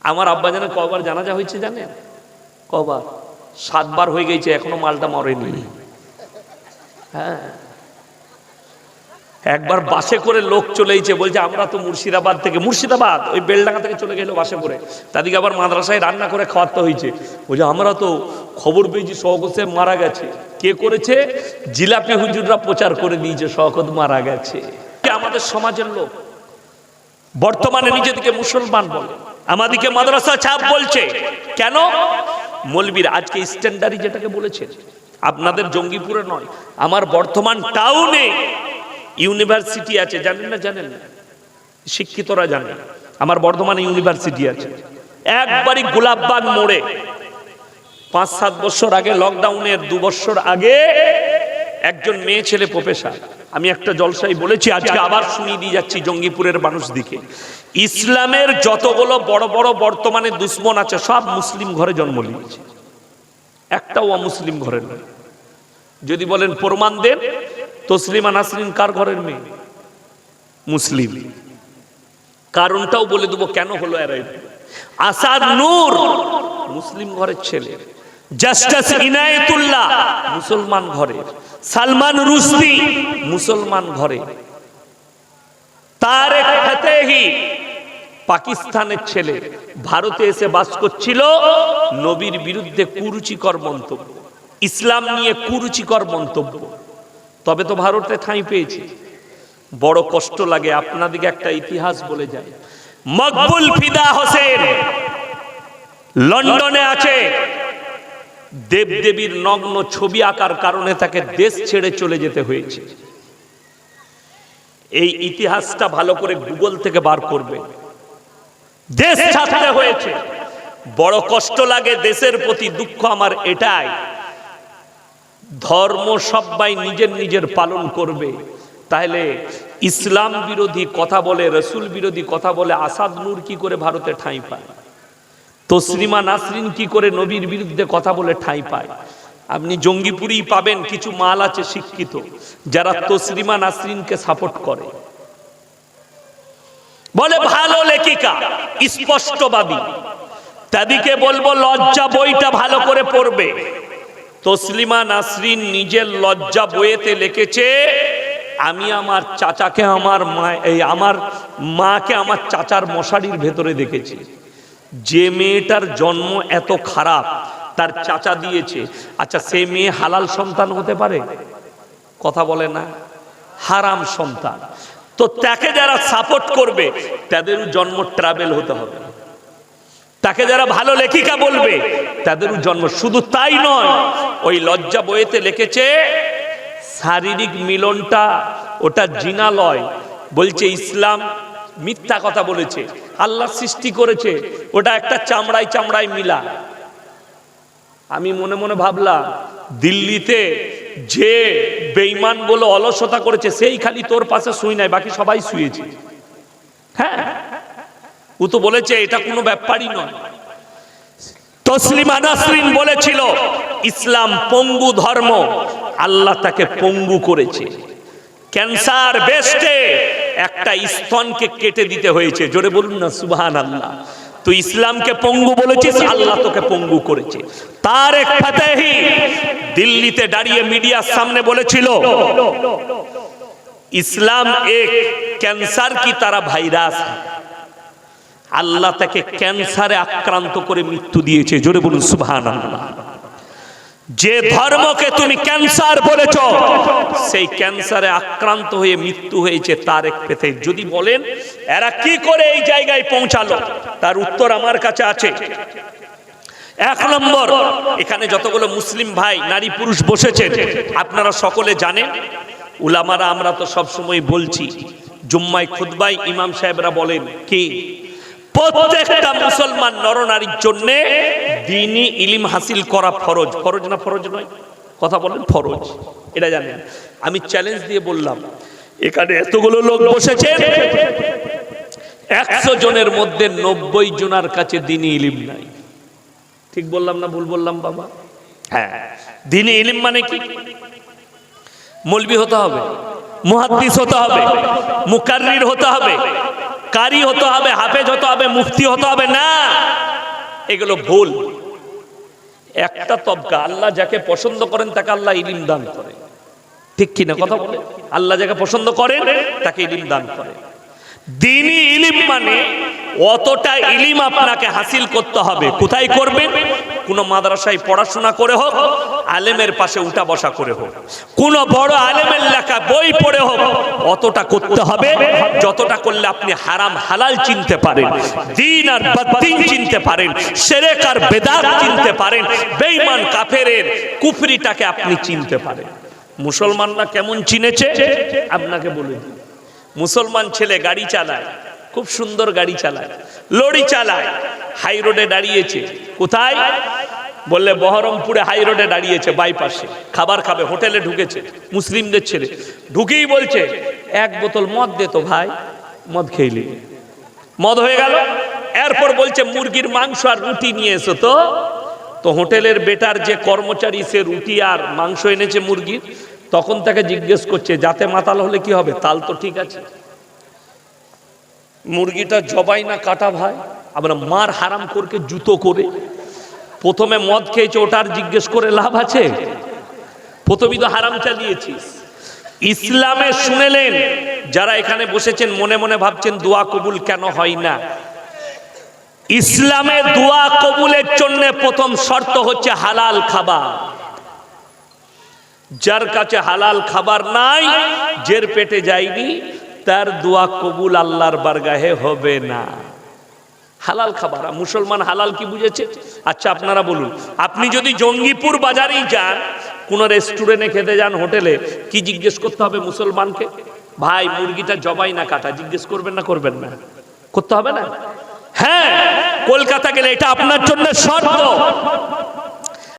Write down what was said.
আমার আব্বাজানের কবার জানাজা হয়েছে জানেন? কবার? 7 বার হয়ে গেছে, এখনো মালটা মরেনি। হ্যাঁ, একবার বাসে করে লোক চলেইছে, বলছে আমরা তো মুর্শিদাবাদ থেকে, মুর্শিদাবাদ ওই বেলডাঙ্গা থেকে চলে গেল বাসে করে, তাদেরকে আবার মাদ্রাসায় রান্না করে খাওয়াতে হয়েছে। বলছে আমরা তো খবর পেয়েছি শওকত সাহেব মারা গেছে। কে করেছে? জিলাপি হুজুররা প্রচার করে দিয়েছে শওকত মারা গেছে। আমাদের সমাজের লোক বর্তমানে নিজেদেরকে মুসলমান বলে, আমাদেরকে মাদ্রাসা ছাপ বলছে। কেন? মৌলবীর আজকে স্ট্যান্ডার্ডই যেটাকে বলেছে, আপনাদের জঙ্গিপুরে নয়, আমার বর্তমান টাউনে ইউনিভার্সিটি আছে, জানেন না? জানেন না? শিক্ষিতরা জানে আমার বর্ধমানে ইউনিভার্সিটি আছে। একবারই গোলাপবাগ মোড়ে 5-7 বছর আগে, লকডাউনের 2 বছর আগে, একজন মেয়ে ছেলে প্রফেসর, আমি একটা জলসায় বলেছি, আজকে আবার শুনিয়ে দিয়ে যাচ্ছি জঙ্গিপুরের মানুষদিকে, ইসলামের যতগুলো বড় বড় বর্তমানে দুশ্মন আছে সব মুসলিম ঘরে জন্ম নিয়েছে, একটাও অমুসলিম ঘরের নয়। যদি বলেন প্রমাণ দেন, তসলিমা নাসরিন কার ঘরের মেয়ে? মুসলিম। কারণটাও বলে দেবো কেন হলো এর। আসাদ নূর মুসলিম ঘরের ছেলে, জাস্টিস ইনায়েতুল্লাহ মুসলমান ঘরে, সালমান রুশদি মুসলমান ঘরে, তারেক ফতেহি পাকিস্তানের ছেলে, ভারতে এসে বাস করছিল, নবীর বিরুদ্ধে কুরুচিকর মন্তব্য, ইসলাম নিয়ে কুরুচিকর মন্তব্য, তবে তো ভারতে ঠাঁই পেয়েছে। বড় কষ্ট লাগে। আপনাদেরকে একটা ইতিহাস বলে যায়, মকবুল ফিদা হোসেন লন্ডনে আছে, দেবদেবীর নগ্ন ছবি আঁকার কারণে তাকে দেশ ছেড়ে চলে যেতে হয়েছে। এই ইতিহাসটা ভালো করে গুগল থেকে বার করবে। দেশ ছাড়তে হয়েছে, বড় কষ্ট লাগে, দেশের প্রতি দুঃখ আমার এটাই। ধর্ম সবাই নিজের নিজের পালন করবে, তাহলে ইসলাম বিরোধী কথা বলে, রসুল বিরোধী কথা বলে আসাদ নূর কি করে ভারতে ঠাঁই পায়? তসলিমা নাসরিন কি করে নবীর বিরুদ্ধে কথা বলে ঠাঁই পায়? আপনি জঙ্গিপুরেই পাবেন কিছু মাল আছে শিক্ষিত, যারা তসলিমা নাসরিনকে সাপোর্ট করে, বলে ভালো লেখিকা, স্পষ্টবাদী। তাদেরকে বলবো লজ্জা বইটা ভালো করে পড়বে। তসলিমা নাসরিন নিজের লজ্জা বইয়েতে লিখেছে, আমি আমার চাচাকে, আমার মাকে আমার চাচার মশারির ভেতরে দেখেছি। যে মেয়েটার জন্ম এত খারাপ তার চাচা দিয়েছে, আচ্ছা সেই মেয়ে হালাল সন্তান হতে পারে? কথা বলে না, হারাম সন্তান। তো তাকে যারা সাপোর্ট করবে তাদেরও জন্ম ট্রাভেল হতে হবে, তাকে যারা ভালো লেখিকা বলবে তাদেরও জন্ম। শুধু তাই নয়, ওই লজ্জা বইয়েতে লিখেছে শারীরিক মিলনটা ওটা জিনা লয়, বলছে ইসলাম মিথ্যা কথা বলেছে, আল্লাহ সৃষ্টি করেছে, ওটা একটা চামড়ায় চামড়ায় মিলা। আমি মনে মনে ভাবলাম, দিল্লিতে যে বেঈমান গুলো অলসতা করেছে সেই খালি তোর পাশে শুই নাই, বাকি সবাই শুয়েছে। হ্যাঁ, ও তো বলেছে এটা কোনো ব্যাপারই নয়। তসলিমা নাসরিন বলেছিল ইসলাম পঙ্গু ধর্ম, আল্লাহ তাকে পঙ্গু করেছে। ক্যান্সার বেস্টে একটা স্তনকে কেটে দিতে হয়েছে, জোরে বলুন না সুবহানাল্লাহ। তুই ইসলামকে পঙ্গু বলেছিস, আল্লাহ তোকে পঙ্গু করেছে। তারেক ফতেহি দিল্লিতে দাঁড়িয়ে মিডিয়ার সামনে বলেছিল ইসলাম এক ক্যান্সার কি তারা ভাইরাস, আল্লাহ তাকে ক্যান্সারে আক্রান্ত করে মৃত্যু দিয়েছে, জোরে বলুন সুবহানাল্লাহ। যে ধর্মকে তুমি ক্যান্সার বলেছ সেই ক্যান্সারে আক্রান্ত হয়ে মৃত্যু হয়েছে তারেক ফতেহি। যদি বলেন এরা কি করে এই জায়গায় পৌঁছালো, তার উত্তর আমার কাছে আছে। 1 নম্বর, এখানে যতগুলো মুসলিম ভাই নারী পুরুষ বসেছেন আপনারা সকলে জানেন, উলামারা আমরা তো সব সময় বলছি, জুম্মায় খুতবায় ইমাম সাহেবরা বলেন কি প্রত্যেকটা মুসলমান নরনারীর জন্য দ্বীনি ইলম হাসিল করা ফরজ। ফরজ না ফরজ নয়? কথা বলেন ফরজ, এটা জানেন। আমি চ্যালেঞ্জ দিয়ে বললাম, এখানে এতগুলো লোক বসেছেন, 100 জনের মধ্যে 90 জনের কাছে দ্বীনি ইলম নাই। ঠিক বললাম না ভুল বললাম বাবা? হ্যাঁ, দ্বীনি ইলম মানে কি? মৌলবি হতে হবে, মুহাদ্দিস হতে হবে, মুকাররির হতে হবে, কারি হতে হবে, হাফেজ হতে হবে, মুফতি হতে হবে না। এগুলো ভুল। একটা তবকা, আল্লাহ যাকে পছন্দ করেন তাকে আল্লাহ ইলম দান করে, ঠিক কিনা কথা বলে? আল্লাহ যাকে পছন্দ করেন তাকে ইলম দান করে। দ্বীনি ইলম মানে অতটা ইলম আপনাকে হাসিল করতে হবে। কোথায় করবেন? কোন মাদ্রাসায় পড়াশোনা করে হোক, আলেমের পাশে উঠা বসা করে হোক, কোন বড় আলেমের লেখা বই পড়ে হোক, অতটা করতে হবে যতটা করলে আপনি হারাম হালাল চিনতে পারেন, দ্বীন আর বাতিল চিনতে পারেন, শিরক আর বেদাত চিনতে পারেন, বেঈমান কাফেরের কুফরিটাকে আপনি চিনতে পারেন। মুসলমানরা কেমন চিনেছে আপনাকে বলে দিই। মুসলমান ছেলে গাড়ি চালায়, খুব সুন্দর গাড়ি চালায়, লরি চালায়, হাই রোডে দাঁড়িয়েছে। কোথায়? বললে বহরমপুরে হাই রোডে দাঁড়িয়েছে, বাইপাসে খাবার খাবে, হোটেলে ঢুকেছে, মুসলিমদের ছেলে ঢুকেই বলছে এক বোতল মদ দে তো ভাই, মদ খেইলি, মদ হয়ে গেল। এরপর বলছে মুরগির মাংস আর রুটি নিয়ে এসো তো। তো হোটেলের বেটার যে কর্মচারী, সে রুটি আর মাংস এনেছে মুরগির, তখন তাকে জিজ্ঞেস করছে যাতে মাতাল হলে কি হবে, তাল তো ঠিক আছে, মুরগিটা জবাই না কাটা ভাই? আমরা মার হারাম করকে জুতো করে। প্রথমে মদ খেয়েছে, ওটার জিজ্ঞেস করে লাভ আছে? প্রথমেই তো হারাম চালিয়েছিস। ইসলামে শুনেলেন যারা এখানে বসেছেন, মনে মনে ভাবছেন দোয়া কবুল কেন হয় না। ইসলামে দোয়া কবুলের জন্য প্রথম শর্ত হচ্ছে হালাল খাবার। যার কাছে হালাল খাবার নাই, যের পেটে যায়নি, তার দোয়া কবুল আল্লাহর বারগাহে হবে না। হালাল খাবার। মুসলমান হালাল কি বুঝেছে? আচ্ছা আপনারা বলুন, আপনি যদি জঙ্গিপুর বাজারেই যান, কোন রেস্টুরেন্টে খেতে যান, হোটেলে, কি জিজ্ঞেস করতে হবে মুসলমানকে? ভাই মুরগিটা জবাই না কাটা, জিজ্ঞেস করবেন না? করবেন না? করতে হবে না? হ্যাঁ, কলকাতা গেলে এটা আপনার জন্য শর্ত।